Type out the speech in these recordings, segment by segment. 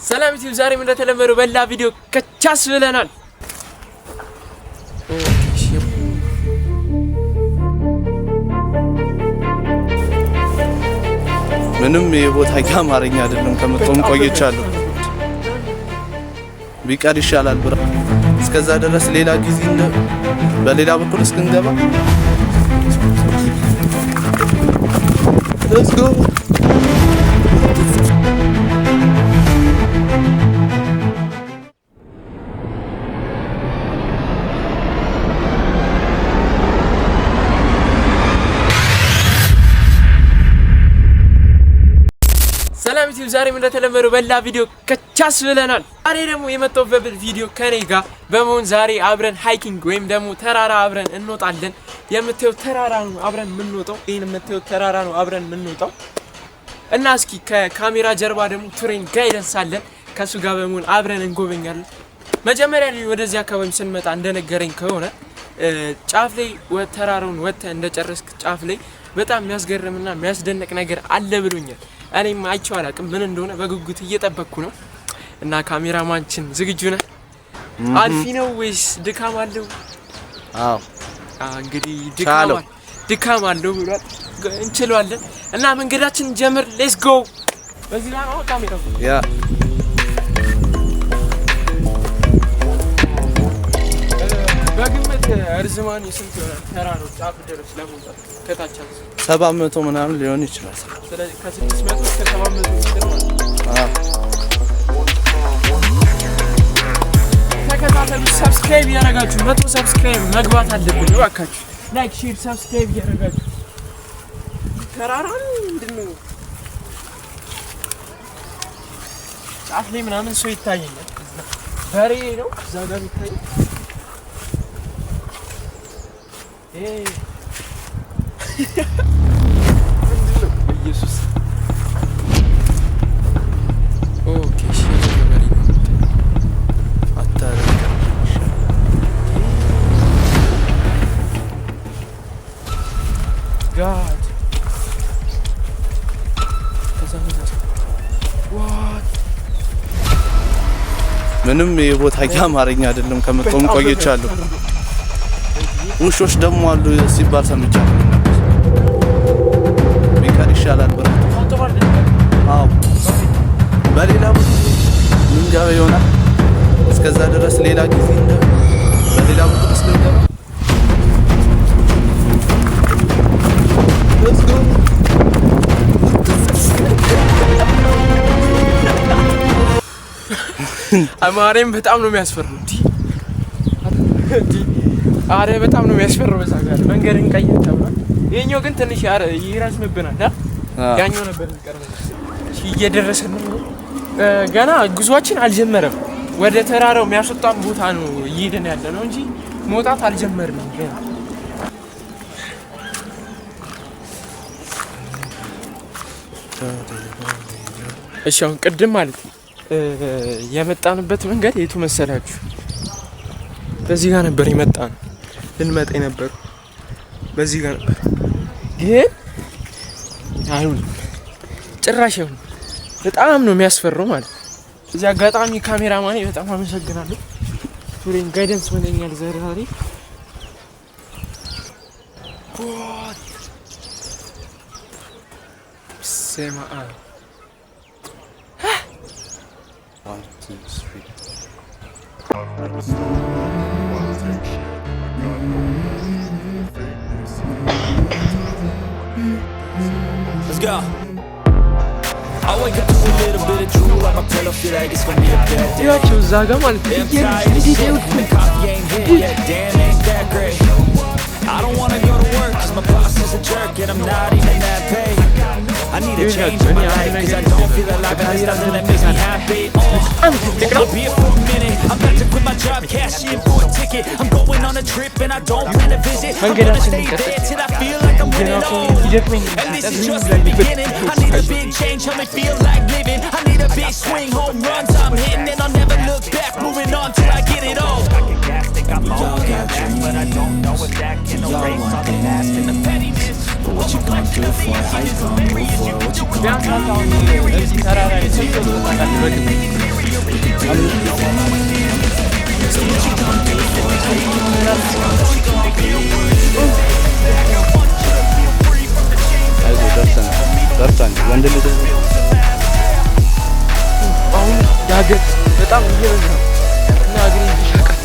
ሰላም ዩቲዩብ ዛሬ ምን እንደተለመደው በላ ቪዲዮ ከቻስ ብለናል። ምንም የቦታ አማርኛ አይደለም ከመጣም ቆይቻለሁ። ቢቀር ይሻላል ብራ እስከዛ ድረስ ሌላ ጊዜ በሌላ በኩል እስክንገባ Let's go. ሰላም ዩቲዩብ ዛሬ ምን እንደተለመደው በላ ቪዲዮ ከቻስ ብለናል። ዛሬ ደግሞ የመጣሁበት ቪዲዮ ከኔ ጋር በመሆን ዛሬ አብረን ሃይኪንግ ወይም ደግሞ ተራራ አብረን እንወጣለን። የምታዩት ተራራ ነው አብረን የምንወጣው። ይሄን የምታዩት ተራራ ነው አብረን የምንወጣው እና እስኪ ከካሜራ ጀርባ ደግሞ ቱሬን ጋይደንስ አለን። ከሱ ጋር በመሆን አብረን እንጎበኛለን። መጀመሪያ ላይ ወደዚህ አካባቢ ስንመጣ እንደነገረኝ ከሆነ ጫፍ ላይ ተራራውን ወጥተህ እንደጨረስክ ጫፍ ላይ በጣም የሚያስገርምና የሚያስደንቅ ነገር አለ ብሎኛል። እኔም አይቼው አላውቅም ምን እንደሆነ በጉጉት እየጠበቅኩ ነው። እና ካሜራማንችን ዝግጁ ነህ? አልፊ ነው ወይስ ድካም አለው? አዎ እንግዲህ ድካም አለው ብሏል። እንችላለን እና መንገዳችን ጀምር። ሌትስ ጎ። በዚህ ላይ ነው ካሜራው ያ በግምት እርዝማን የስንት ተራራው ጫፍ ድረስ ለመውጣት ከታች 700 ምናምን ሊሆን ይችላል። ስለዚህ ከ600 እስከ 700 ሜትር ማለት ተከታተሉ። ሰብስክራይብ ያደረጋችሁ 100 ሰብስክራይብ መግባት አለብን። እባካችሁ ላይክ፣ ሼር፣ ሰብስክራይብ ያደረጋችሁ ተራራው ምንድነው ጫፍ ላይ ምናምን ሰው ይታየኛል። በሬ ነው እዛ ጋር ይታየኛል። ኢየሱስ ኦኬ God ምንም የቦታ አማርኛ አይደለም ከመጣም ቆይቻለሁ። ውሾች ደግሞ አሉ ሲባል ሰምቻለሁ። ቢቀር ይሻላል ብራ አዎ በሌላ ምን ጋር ይሆናል። እስከዛ ድረስ ሌላ ጊዜ በሌላ ቦታ እስከገባ Let's go. አማሬም በጣም ነው የሚያስፈራው። አረ በጣም ነው የሚያስፈራው። በዛ ጋር መንገድ እንቀይር ተብሏል። የኛው ግን ትንሽ ይረዝምብናል። ያኛው ነበር እንቀርበው። እየደረሰን ነው። ገና ጉዟችን አልጀመረም። ወደ ተራራው የሚያስወጣን ቦታ ነው እየሄድን ያለ ነው እንጂ መውጣት አልጀመርንም ገና። እሺ አሁን ቅድም ማለት የመጣንበት መንገድ የቱ መሰላችሁ? በዚህ ጋር ነበር የመጣነው። ልንመጣ ነበር በዚህ ጋር ነበር ግን አይሆንም ጭራሽ አይሆንም። በጣም ነው የሚያስፈራው ማለት ነው። እዚህ አጋጣሚ ካሜራማኔ በጣም አመሰግናለሁ። ቱሬን ጋይደንስ ሆነኛል ዛሬ። ሰማአ 1 2 3 Let's go. I wake up to a little bit of drool on my pillow, feel like it's gonna be a bad day. ያቺው ዛጋ ማለት ነው። Coffee ain't hit yet, damn ain't that great. I don't wanna go to work 'cause my boss is a jerk and I'm not even that paid. I need a change in my life 'cause I don't feel alive and there's nothing that makes me happy. I'll be here for a minute. I'm about to quit my job, cash in for a ticket. I'm going on a trip and I don't plan to visit. I'm gonna stay there till I feel like I'm winning all. And this is just the beginning. I need a big change, help me feel like living. I need a big swing, home runs I'm hitting, and I'll never look back. Moving on till I get it all. I'm all got dreams, but I don't know if that can erase all the past and the pettiness. But what you gonna do for it? How you gonna move for it? What you gonna do? ደርሰን ወንድ ልጅ አሁን ዳገት በጣም እየበዛ እና እግሬ ይሻቃል።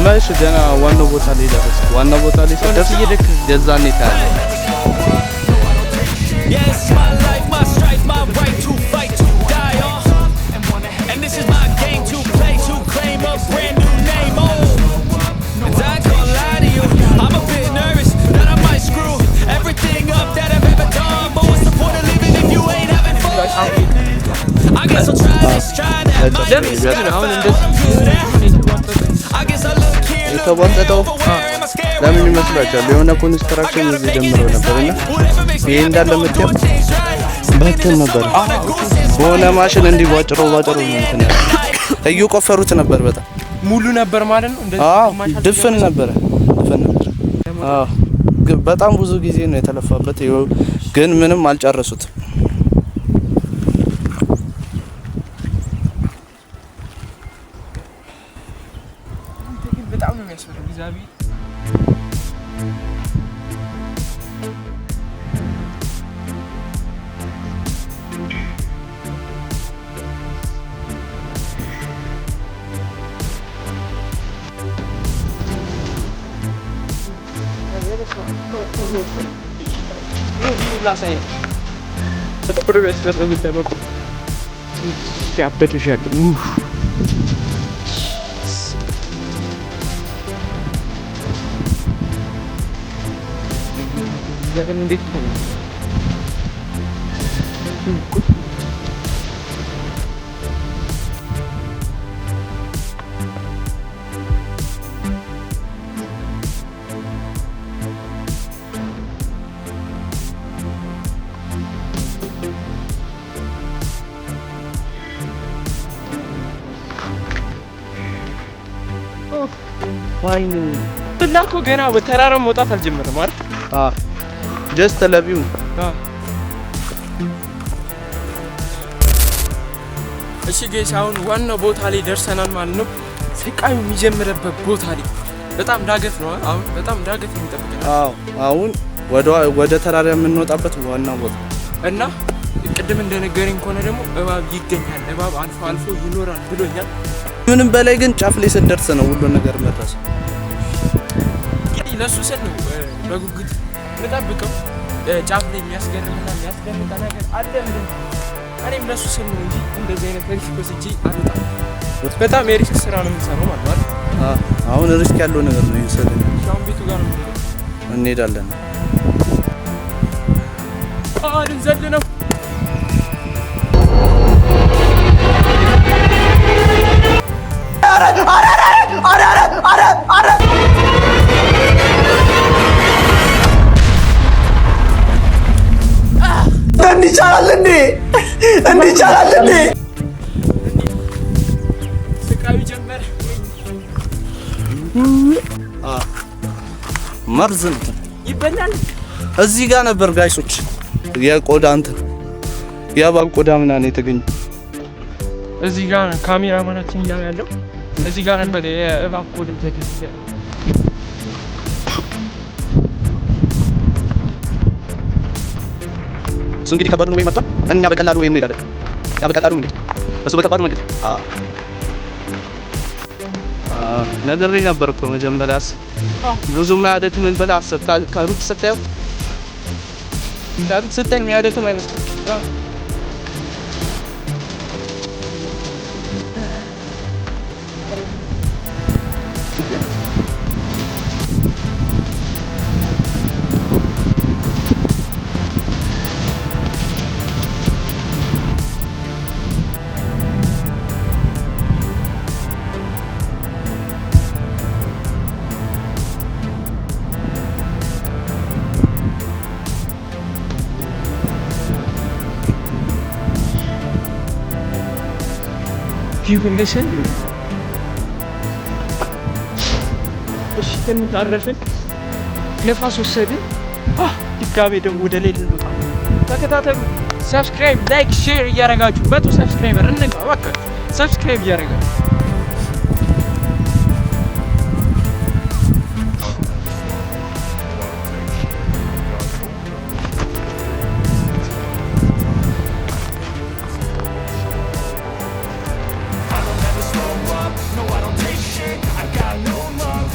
መሽ ገና ዋናው ቦታ ላይ ደረስ። ዋናው ቦታ ላይ ሲደርስ የዛኔ ታያለህ። የተቧጠጠው ለምን ይመስላችኋል? የሆነ ኮንስትራክሽን እዚህ ጀምረው ነበርና ይሄ እንዳለ የምትየው በእንትን ነበር። በሆነ ማሽን እንዲህ ባጭሮ እንትን እየቆፈሩት ነበር። በጣም ሙሉ ነበር ማለት ነው። እንደዚህ ድፍን ነበር። በጣም ብዙ ጊዜ ነው የተለፋበት፣ ግን ምንም አልጨረሱትም። በጣም ነው የሚያስፈልግ እግዚአብሔር ላሳይ ተጥብረስ ተጥብረስ ሲያበጥ ይሻል ያገን እንዴት ነው ዋይን ብላኮ ገና በተራራ መውጣት አልጀመረም አይደል? ጀስት ለቪው እሺ ጋይስ አሁን ዋናው ቦታ ላይ ደርሰናል ማለት ነው። ስቃዩ የሚጀምርበት ቦታ ላይ በጣም ዳገት ነው። አሁን በጣም ዳገት ነው የሚጠብቀን። አሁን ወደ ተራራ የምንወጣበት ዋናው ቦታ እና ቅድም እንደነገረኝ ከሆነ ደግሞ እባብ ይገኛል። እባብ አልፎ አልፎ ይኖራል ብሎኛል። ምንም በላይ ግን ጫፍ ላይ ስንደርስ ነው ሁሉ ነገር መድረስ። እንግዲህ ለሱ ስል ነው በጉጉት ልጠብቀው። ጫፍ ላይ የሚያስገርምና የሚያስደንቅ ነገር አለ። እኔም ለሱ ስል ነው እንጂ እንደዚህ አይነት ሪስክ ወስጄ አልወጣም። በጣም የሪስክ ስራ ነው የምንሰራው ማለት ነው። አሁን ሪስክ ያለው ነገር ነው ይሰደኝ። ሻውን ቤቱ ጋር ነው እንሄዳለን። ልንዘል ነው። እንዲቻላል ስቃዩ ጀመረ። መርዝ ይበላል። እዚህ ጋር ነበር ጋይሶች የቆዳ እንትን የእባብ ቆዳ ምናምን የተገኘው። እዚህ ጋር ካሜራማናችን እያለ ያለው እዚህ ጋር ነበር የእባብ ቆዳ የተገኘው። እንግዲህ ከባድ ነው ወይ መጣ እኛ በቀላሉ ወይ እንሄዳለን። ያ በቀላሉ እንግዲህ እሱ በከባዱ መንገድ ነገር ነበር እኮ መጀመሪያስ ብዙም አይደለም ምን በላ አሰጣል ካሩት ሰጣው እንዳት ሰጠኝ ያደረተ ማለት you can listen. እሺ ተንታረፈን ነፋስ ወሰድን። ድጋሜ ደግሞ ወደ ሌላ ልንወጣ ተከታተሉ። ሰብስክራይብ፣ ላይክ፣ ሼር እያደረጋችሁ 100 ሰብስክራይበር እንግባ እባካችሁ። ሰብስክራይብ እያደረጋችሁ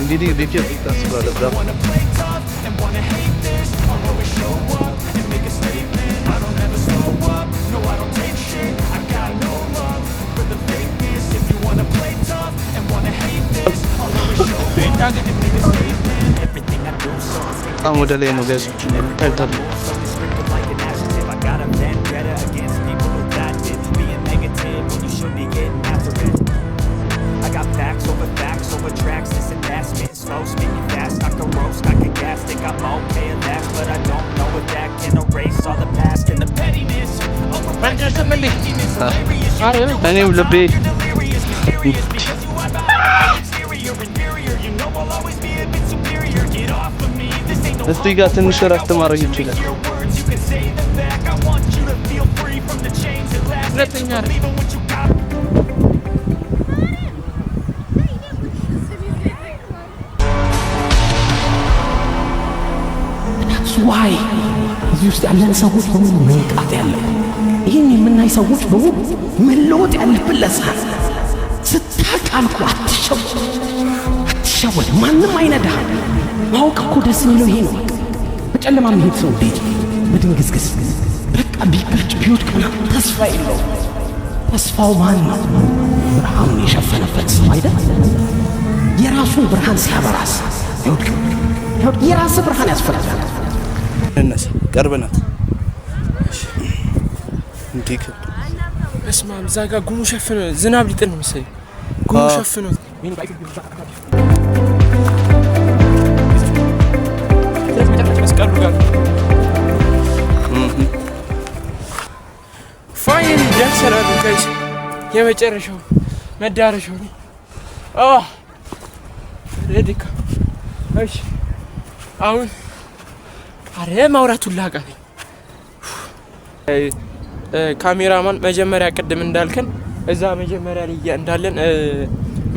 እንግዲህ ዲኬ ታስባለ ብራ በጣም ወደ ላይ ነው ጋዝ ታይቷል። እኔም ልቤ እዚህ ጋር ትንሽ እረፍት ማድረግ ይችላል። ሁለተኛ ዋይ እዚህ ውስጥ ያለን ሰዎች በሙሉ መንቃት ያለብን፣ ይህን የምናይ ሰዎች በሙሉ መለወጥ ያለብን ለዛ ስታቃልኩ አትሸወድ፣ ማንም አይነዳ። ማወቅ እኮ ደስ የሚለው ይሄ ነው። በጨለማ የሚሄድ ሰው እንዴት በድንግዝግዝ በቃ ቢገጭ ቢወድቅ ምናምን ተስፋ የለው። ተስፋው ማን ነው? ብርሃኑን የሸፈነበት ሰው አይደል? የራሱን ብርሃን ሲያበራስ ይወድቅ። የራስ ብርሃን ያስፈልጋል። እነሱ ቀርበናት እንዴት እስማም እዛ ጋር ጉሙ ሸፍኖ ዝናብ ሊጥል ነው መሰለኝ። ጉሙ ሸፍኖ ፋይን ደርሰናል ጋይስ። የመጨረሻው መዳረሻው ነው። ሬዲካ እሺ አሁን አረ ማውራቱን ላቃተኝ። ካሜራማን መጀመሪያ ቅድም እንዳልከን እዛ መጀመሪያ ላይ እንዳለን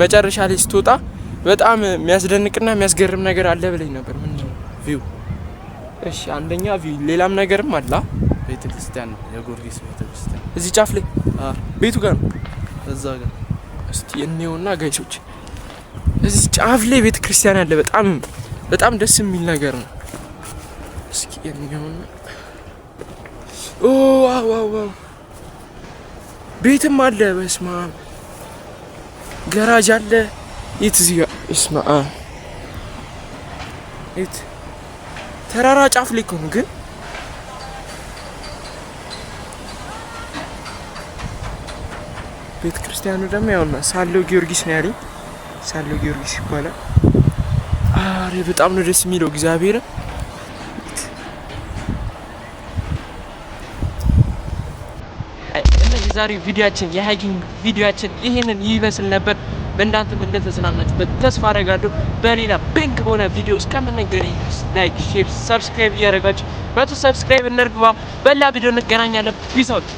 መጨረሻ ላይ ስትወጣ በጣም የሚያስደንቅና የሚያስገርም ነገር አለ ብለኝ ነበር። ምንድነው? ቪው። እሺ አንደኛ ቪው፣ ሌላም ነገርም አለ። ቤተክርስቲያን ነው፣ የጊዮርጊስ ቤተክርስቲያን እዚህ ጫፍ ላይ ቤቱ ጋር ነው። እዛ ጋር እስቲ እንየውና ጋይሶች፣ እዚህ ጫፍ ላይ ቤተክርስቲያን አለ። በጣም ደስ የሚል ነገር ነው። እስኪ እንየውና ዋው ቤትም አለ። በስማ ገራጅ አለ። የት እዚህ ጋር እስማ የት ተራራ ጫፍ ላይ እኮ ነው። ግን ቤተ ክርስቲያኑ ደግሞ ያውና ሳለው ጊዮርጊስ ነው ያለኝ። ሳለው ጊዮርጊስ ይባላል። አሬ በጣም ነው ደስ የሚለው እግዚአብሔር። የዛሬው ቪዲዮአችን የሃይኪንግ ቪዲዮአችን ይሄንን ይመስል ነበር። በእናንተም እንደተዝናናችሁበት ተስፋ አደርጋለሁ። በሌላ ቢግ በሆነ ቪዲዮ እስከምንገናኝ ላይክ፣ ሼር፣ ሰብስክራይብ እያደረጋችሁ ሰብስክራይብ እንርግባ። በሌላ ቪዲዮ እንገናኛለን። ፒስ አውት።